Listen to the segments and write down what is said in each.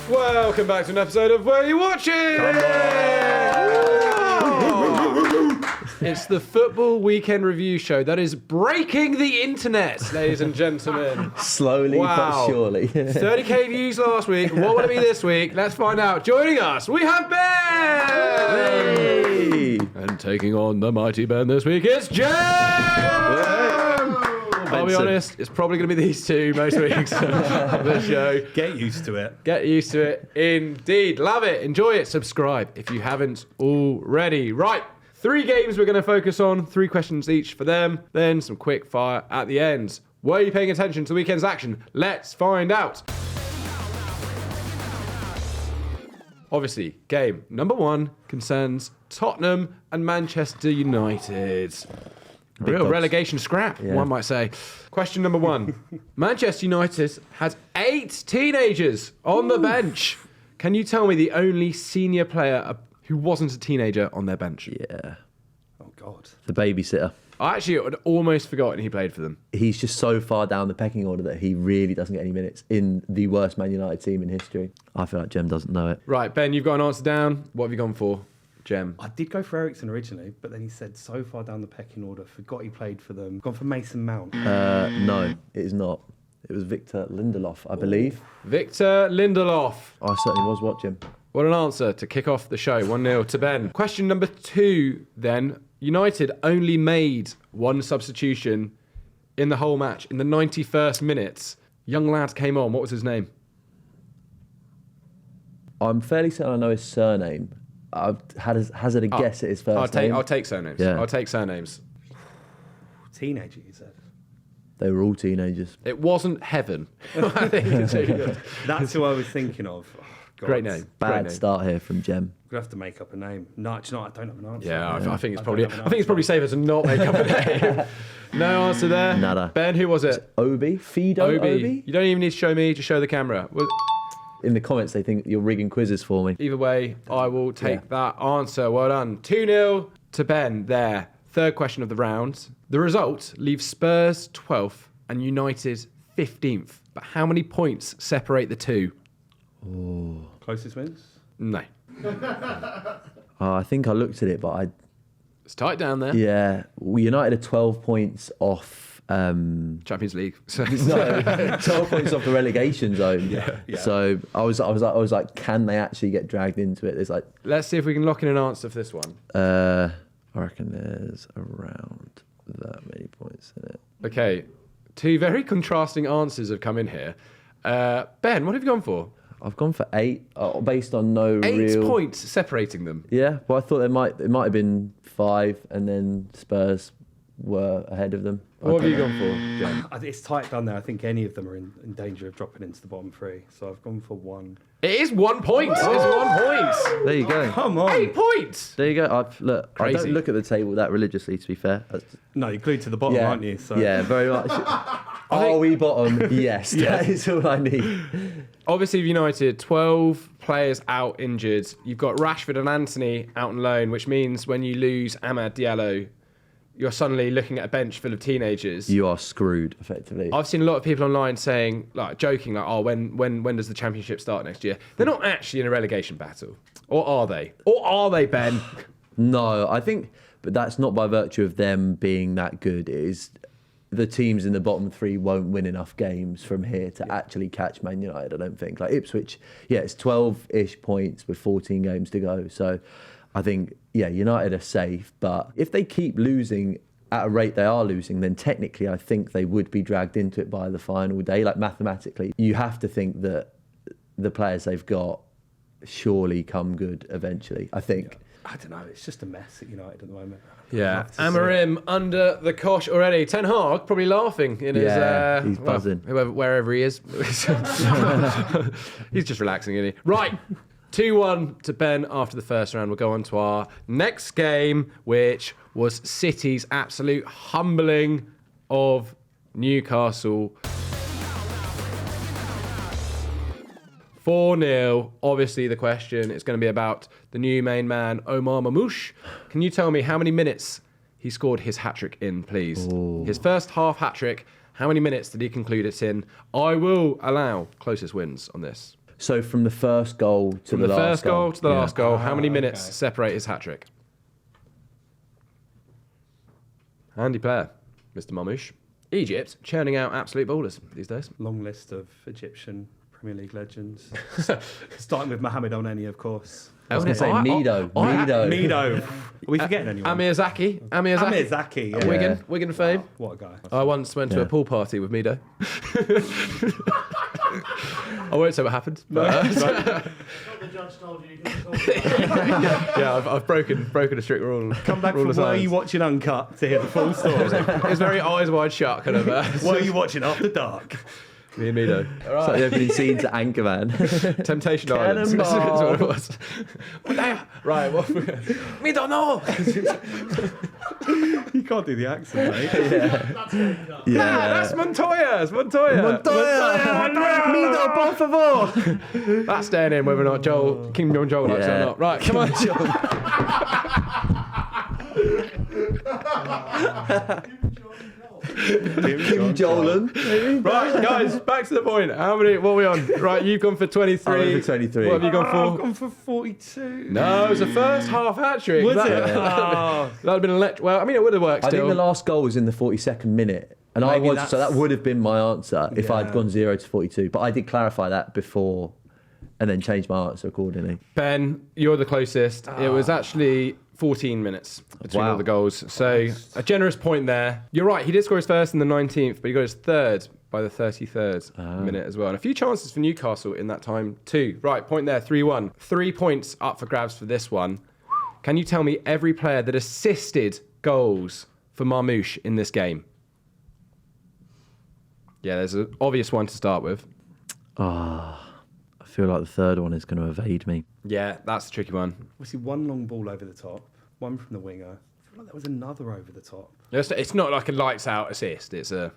Welcome back to an episode of Where You Watching? It's the football weekend review show that is breaking the internet, ladies and gentlemen. Slowly but surely. 30k views last week. What will it be this week? Let's find out. Joining us, we have Ben! Hey! And taking on the mighty Ben this week is Jem! I'll be honest, it's probably going to be these two most weeks of the show. Get used to it. Get used to it, indeed. Love it, enjoy it, subscribe if you haven't already. Right, 3 games we're going to focus on, 3 questions each for them, then some quick fire at the end. Were you paying attention to the weekend's action? Let's find out. Obviously, game number 1 concerns Tottenham and Manchester United. Real relegation scrap, one might say. Question number 1. Manchester United has 8 teenagers on the bench. Can you tell me the only senior player who wasn't a teenager on their bench? Yeah. Oh, God. The babysitter. I actually had almost forgotten he played for them. He's just so far down the pecking order that he really doesn't get any minutes in the worst Man United team in history. I feel like Jem doesn't know it. Right, Ben, you've got an answer down. What have you gone for, Jem? I did go for Ericsson originally, but then he said so far down the pecking order, forgot he played for them. Gone for Mason Mount. No, it is not. It was Victor Lindelof, I believe. Victor Lindelof. I certainly was watching. What an answer to kick off the show. 1-0 to Ben. Question number 2 then. United only made 1 substitution in the whole match. In the 91st minute, young lad came on. What was his name? I'm fairly certain I know his surname. I've hazard a guess at his first name. I'll take surnames. Yeah. I'll take surnames. Teenager, you said. They were all teenagers. It wasn't Heaven. I think it's really good. That's who I was thinking of. Oh, God. Great name. Bad start here from Jem. We're going to have to make up a name. No, do you know what? I don't have an answer. Yeah, I think it's I probably don't have an answer. safer to not make up a name. No answer there. Nada. Ben, who was it? Obi? Fido Obi? You don't even need to show me, just show the camera. In the comments, they think you're rigging quizzes for me. Either way, I will take that answer. Well done. 2-0 to Ben there. Third question of the round. The result leaves Spurs 12th and United 15th. But how many points separate the two? Oh. Closest wins? No. I think I looked at it, but It's tight down there. Yeah. Well, United are 12 points off... Champions League. No, 12 points off the relegation zone. Yeah. So I was like, can they actually get dragged into it? There's like, Let's see if we can lock in an answer for this one. I reckon there's around that many points in it. Okay, 2 very contrasting answers have come in here. Ben, what have you gone for? I've gone for 8, based on no 8 real points separating them. Yeah, well, I thought it might have been 5, and then Spurs were ahead of them. What have you gone for, Jen? It's tight down there. I think any of them are in danger of dropping into the bottom 3. So I've gone for 1. It is 1 point. It's 1 point. There you go. Come on. 8 points. There you go. I don't Crazy. look at the table that religiously, to be fair. No, you're glued to the bottom, Yeah, aren't you? So. yeah, very much. Are we bottom? Yes, that is all I need. Obviously, United, 12 players out injured. You've got Rashford and Anthony out on loan, which means when you lose Amad Diallo, you're suddenly looking at a bench full of teenagers. You are screwed, effectively. I've seen a lot of people online saying, like, joking, like, oh, when does the championship start next year? They're not actually in a relegation battle. Or are they? Or are they, Ben? No, I think, but that's not by virtue of them being that good. It is the teams in the bottom 3 won't win enough games from here to actually catch Man United, I don't think. Like Ipswich, it's 12-ish points with 14 games to go. So I think, United are safe. But if they keep losing at a rate they are losing, then technically I think they would be dragged into it by the final day. Like mathematically, you have to think that the players they've got surely come good eventually, I think. I don't know. It's just a mess at United at the moment. Yeah. Amorim under the cosh already. Ten Hag probably laughing in his... he's buzzing. Wherever he is. He's just relaxing, isn't he? Right. 2-1 to Ben after the first round. We'll go on to our next game, which was City's absolute humbling of Newcastle. 4-0. Obviously, the question is going to be about the new main man, Omar Marmoush. Can you tell me how many minutes he scored his hat-trick in, please? Ooh. His first half hat-trick, how many minutes did he conclude it in? I will allow closest wins on this. So from the first goal to From the the last first goal to the last goal, how many minutes okay. separate his hat-trick? Handy player, Mr. Marmoush. Egypt churning out absolute ballers these days. Long list of Egyptian Premier League legends. Starting with Mohamed El Neni, of course. I was going to say Mido. Mido. Are we forgetting anyone? Amir Zaki. Amir Zaki. Yeah. Wigan fame. What a guy. I once went to a pool party with Mido. I won't say what happened. But, The judge told you couldn't talk about it. yeah, I've broken a strict rule. Come back rule from of Were science. You Watching Uncut to hear the full story. It was very eyes wide shut, kind of. Were You Watching After Dark? Me and Mido. It's like the opening scenes at Anchorman. Temptation Island. That's Cannonball. what it was. Right, well, Mido, no! You can't do the accent, mate. That's what you got. Yeah, that's Montoya. It's Montoya. Mido, por favor. That's staying in whether or not King John Joel likes it or Yeah. not. Right, come on. Kim Jolan. Right, guys, back to the point. What are we on? Right, you've gone for 23. I went for 23. What have you gone I've for? gone for 42. No, it was the first half hat-trick. Was That- it? That'd have been well, I mean, it would have worked I still. think the last goal was in the 42nd minute. And Maybe so that would have been my answer if I'd Yeah. gone 0 to 42. But I did clarify that before and then changed my answer accordingly. Ben, you're the closest. It was actually 14 minutes between Wow. all the goals. So a generous point there. You're right, he did score his first in the 19th, but he got his third by the 33rd minute as well. And a few chances for Newcastle in that time too. Right, point there, 3-1. 3 points up for grabs for this one. Can you tell me every player that assisted goals for Marmoush in this game? Yeah, there's an obvious one to start with. I feel like the third one is going to evade me. Yeah, that's a tricky one. Obviously, one long ball over the top, one from the winger. I feel like there was another over the top. It's not like a lights out assist. It's a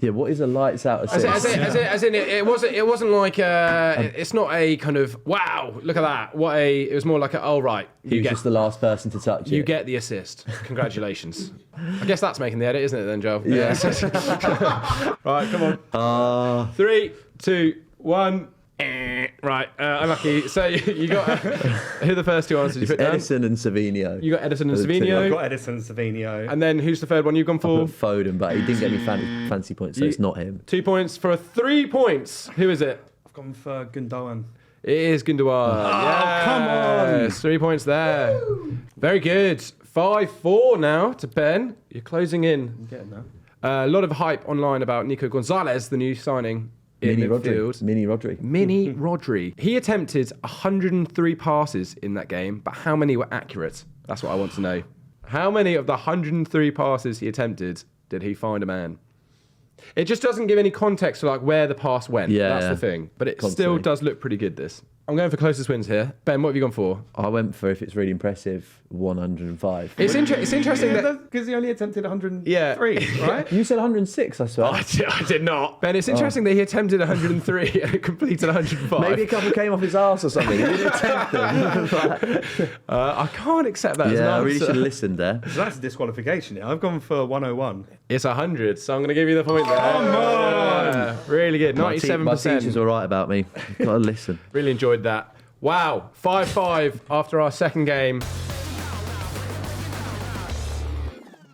Yeah, what is a lights out assist? as in it wasn't like it's not a kind of wow, look at that. It was more like a oh right, He was just the last person to touch it. you get the assist. Congratulations. I guess that's making the edit, isn't it then, Joe? Yeah. Right, come on. 3, 2, 1. Right, unlucky. So you got who are the first two answers you It's put down? Edison and Savinho. You got Edison and The two. I've Savino. got Edison and Savino. And then who's the third one you've gone I for? put Foden, but he didn't get any fancy points, so it's not him. 2 points for 3 points. Who is it? I've gone for Gundogan. It is Gundogan. Oh, come on. 3 points there. Very good. 5-4 now to Ben. You're closing in. I'm getting that. A lot of hype online about Nico Gonzalez, the new signing in Mini midfield. Rodri. Mini Rodri. He attempted 103 passes in that game, but how many were accurate? That's what I want to know. How many of the 103 passes he attempted did he find a man? It just doesn't give any context to like where the pass went. Yeah, That's yeah. the thing. But it still Constantly. does look pretty good, this. I'm going for closest wins here. Ben, what have you gone for? I went for, if it's really impressive, 105. It's interesting that... Because he only attempted 103, Yeah. right? You said 106, I swear. I did not. Ben, it's interesting that he attempted 103 and completed 105. Maybe a couple came off his arse or something. He didn't attempt them. I can't accept that as an Yeah, I answer. really should have listened there. So that's a disqualification. Yeah, I've gone for 101. It's 100, so I'm going to give you the point there. Come on! Really good, My 97%. teachers were right about me. Got to listen. Really enjoyed that. Wow, 5-5 after our second game.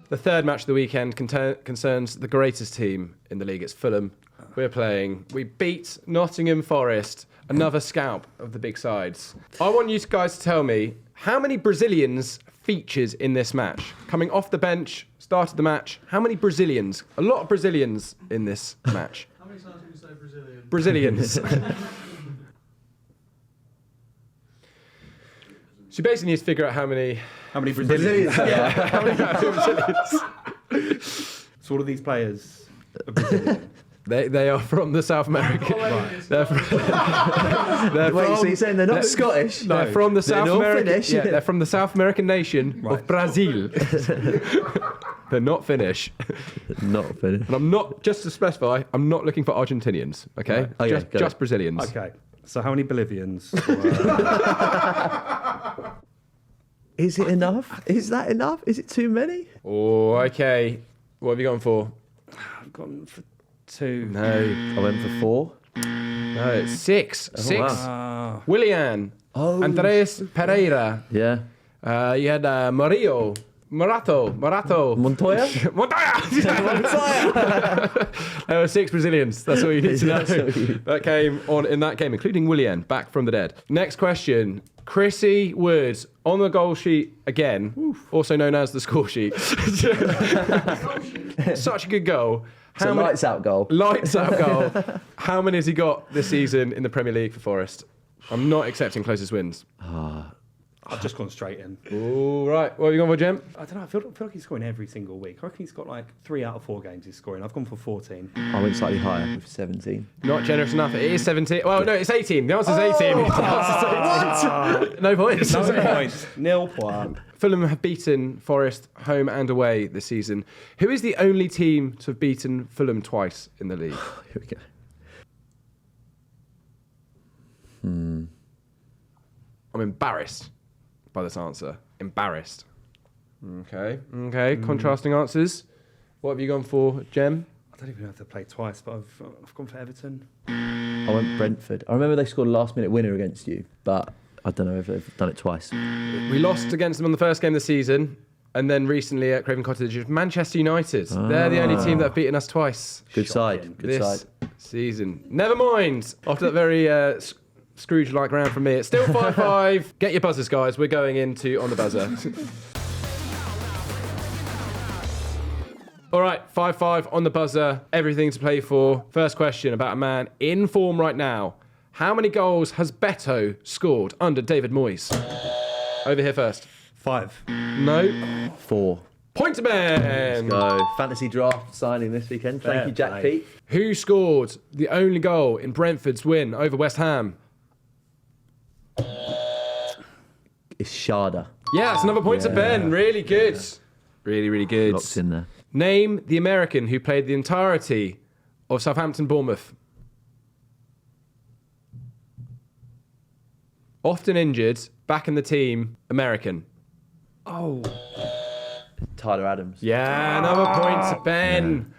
The third match of the weekend concerns the greatest team in the league. It's Fulham. We beat Nottingham Forest, another scalp of the big sides. I want you guys to tell me how many Brazilians featured in this match. Coming off the bench, started the match. How many Brazilians? A lot of Brazilians in this match. How many times did you say Brazilian? Brazilians. So you basically need to figure out how many Brazilians? Yeah. how many Brazilians. So all of these players are Brazilian. They are from the South American. They're Wait, so you're saying they're not Scottish? They're from the South not American. Finnish? Yeah, they're from the South American nation Right. of Brazil. They're not Finnish, Not Finnish. and I'm not. Just to specify, I'm not looking for Argentinians. Okay, Right. Okay, got just it. Brazilians. Okay. So how many Bolivians? Is it enough? Is that enough? Is it too many? Oh, okay. What have you gone for? I've gone for 2. No. I went for 4. No, it's 6. 6. Wow. Willian. Andres Pereira. Yeah. You had Morato. Montoya? Montoya! There were 6 Brazilians. That's all you need to know. That came on in that game, including Willian, back from the dead. Next question. Chrissy Wood on the goal sheet again, also known as the score sheet. Such a good goal. It's a lights out goal. Lights out goal. How many has he got this season in the Premier League for Forest? I'm not accepting closest wins. I've just gone straight in. All right. What have you gone for, Jem? I don't know. I feel like he's scoring every single week. I reckon he's got like 3 out of 4 games he's scoring. I've gone for 14. I went slightly higher with 17. Not generous enough. It is 17. Well, no, it's 18. The answer's 18. What? No points. No points. 0 point. Fulham have beaten Forest home and away this season. Who is the only team to have beaten Fulham twice in the league? Here we go. I'm embarrassed by this answer. Embarrassed. Okay. Contrasting answers. What have you gone for, Jem? I don't even know if they played twice, but I've gone for Everton. I went Brentford. I remember they scored a last-minute winner against you, but I don't know if they've done it twice. We lost against them on the first game of the season, and then recently at Craven Cottage, Manchester United. They're the only team that have beaten us twice. Good Shocking. side. Good This side. season. Never mind. After that very Scrooge-like round from me, it's still 5-5. Get your buzzers, guys. We're going into On the Buzzer. All right, 5-5 on the buzzer. Everything to play for. First question about a man in form right now. How many goals has Beto scored under David Moyes? Over here first. 5. No. 4. Point to Ben. Go. Fantasy draft signing this weekend. Thank you, Jack play. Pete. Who scored the only goal in Brentford's win over West Ham? It's Sharda. Yeah, that's another point to Ben. Really good. Really, really good. Locked in there. Name the American who played the entirety of Southampton-Bournemouth. Often injured, back in the team, American. Oh. Tyler Adams. Yeah, another point to Ben.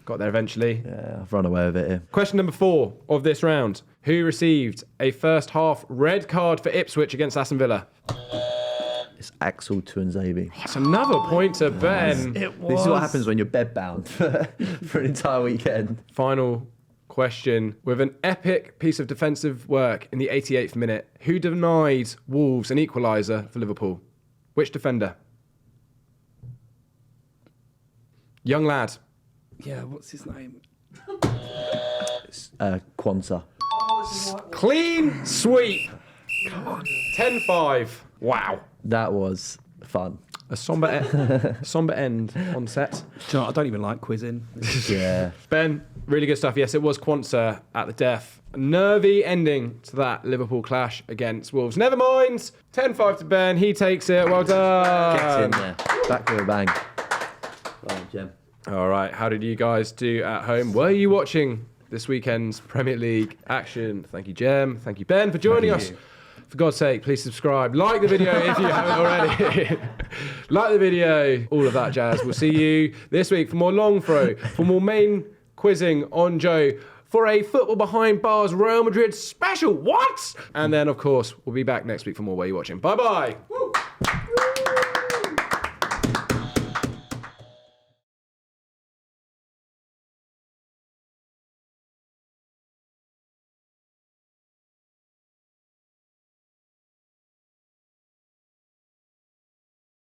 Got there eventually. Yeah, I've run away with it here. Question number 4 of this round. Who received a first half red card for Ipswich against Aston Villa? It's Axel Tuanzebe. That's another point to Ben. It was. This is what happens when you're bedbound for an entire weekend. Final question. With an epic piece of defensive work in the 88th minute, who denied Wolves an equaliser for Liverpool? Which defender? Young lad. Yeah, what's his name? Quanta. Clean sweep. 10-5. Wow. That was fun. A somber end on set. Do you know, I don't even like quizzing. Yeah. Ben, really good stuff. Yes, it was Quanta at the death. A nervy ending to that Liverpool clash against Wolves. Never mind. 10-5 to Ben. He takes it. Well done. Gets in there. Back with a bang. Well, Jem. All right. How did you guys do at home? Were you watching this weekend's Premier League action? Thank you, Jem. Thank you, Ben, for joining us. For God's sake, please subscribe. Like the video if you haven't already. Like the video. All of that jazz. We'll see you this week for more long throw, for more main quizzing on Joe, for a Football Behind Bars Real Madrid special. What? And then, of course, we'll be back next week for more Where You Watching. Bye-bye. Woo.